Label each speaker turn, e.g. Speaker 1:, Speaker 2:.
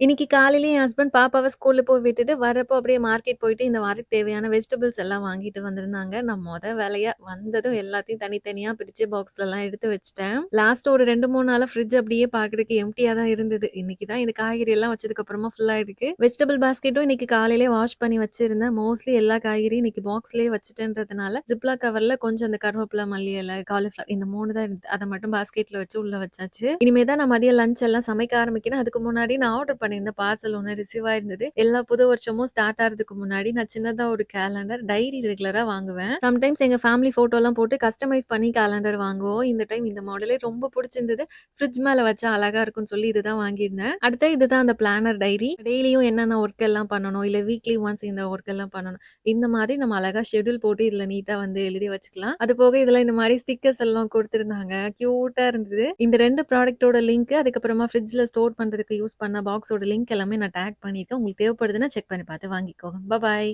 Speaker 1: இன்னைக்கு காலையில என் ஹஸ்பண்ட் பாப்பாவ ஸ்கூல்ல போய் விட்டுட்டு வரப்போ அப்படியே மார்க்கெட் போயிட்டு இந்த வாரத்துக்கு தேவையான வெஜிடபிள்ஸ் எல்லாம் வாங்கிட்டு வந்திருந்தாங்க. நான் வேலையா வந்ததும் எல்லாத்தையும் தனித்தனியா பிரிச்சு பாக்ஸ்லலாம் எடுத்து வச்சுட்டேன். லாஸ்ட் ஒரு 2, 3 நாளா ஃப்ரிட்ஜ் அப்படியே பார்க்கறதுக்கு எம்ப்டியா தான் இருந்தது. இன்னைக்கு தான் இந்த காய்கறி எல்லாம் வச்சதுக்கு அப்புறமா ஃபுல் ஆயிருக்கு. வெஜிடபிள் பாஸ்கெட்டும் இன்னைக்கு காலையிலேயே வாஷ் பண்ணி வச்சிருந்தேன். மோஸ்ட்லி எல்லா காய்கறியும் இன்னைக்கு பாக்ஸ்லயே வச்சுட்டேன்றதுனால, ஜிப்லாக் கவர்ல கொஞ்சம் அந்த கருவேப்பில, மல்லி இலை, காலிஃப்ளவர் இந்த 3 தான் இருந்தது. அத மட்டும் பாஸ்கெட்ல வச்சு உள்ள வச்சாச்சு. இனிமே தான் நான் மதியம் லஞ்ச் எல்லாம் சமைக்க ஆரம்பிக்கணும். அதுக்கு முன்னாடி நான் ஆர்டர் பண்ணியிருந்த பார்சல் ஒண்ணு ரிசீவ் ஆயிருந்தது. எல்லா புது வருஷமும் ஸ்டார்ட் ஆறதுக்கு முன்னாடி நான் சின்னதா ஒரு கேலண்டர், டைரி ரெகுலரா வாங்குவேன். சம்டைம்ஸ் எங்க ஃபேமிலி ஃபோட்டோலாம் போட்டு கஸ்டமைஸ் பண்ணி கேலண்டர் வாங்குவோம். இந்த டைம் இந்த மாடலே ரொம்ப புடிச்சிருந்தது. ஃப்ரிட்ஜ் மேல வச்சா அழகா இருக்கும்னு சொல்லி இதுதான் வாங்கியிருந்தேன். அடுத்து இதுதான் அந்த பிளானர் டைரி. டெய்லியும் என்னென்ன ஒர்க் எல்லாம் பண்ணணும், இல்ல வீக்லி ஒன்ஸ் இந்த ஒர்க் எல்லாம் பண்ணணும். இந்த மாதிரி நம்ம அழகா ஷெட்யூல் போட்டு இதுல நீட்டா வந்து எழுதி வச்சுக்கலாம். அது போக இதுல இந்த மாரி ஸ்டிக்கர்ஸ் எல்லாம் குடுத்திருந்தாங்க. கியூட்டா இருந்தது. இந்த 2 ப்ராடக்ட்டோட லிங்க் அதுக்கப்புறமா ஃப்ரிட்ஜ்ல ஸ்டோர் பண்றதுக்கு யூஸ் பண்ண பாக்ஸோட லிங்க் எல்லாமே நான் டேக் பண்ணியிருக்கேன். உங்களுக்கு தேவைப்படுதுன்னா செக் பண்ணி பார்த்து வாங்கிக்கோங்க. பாய்.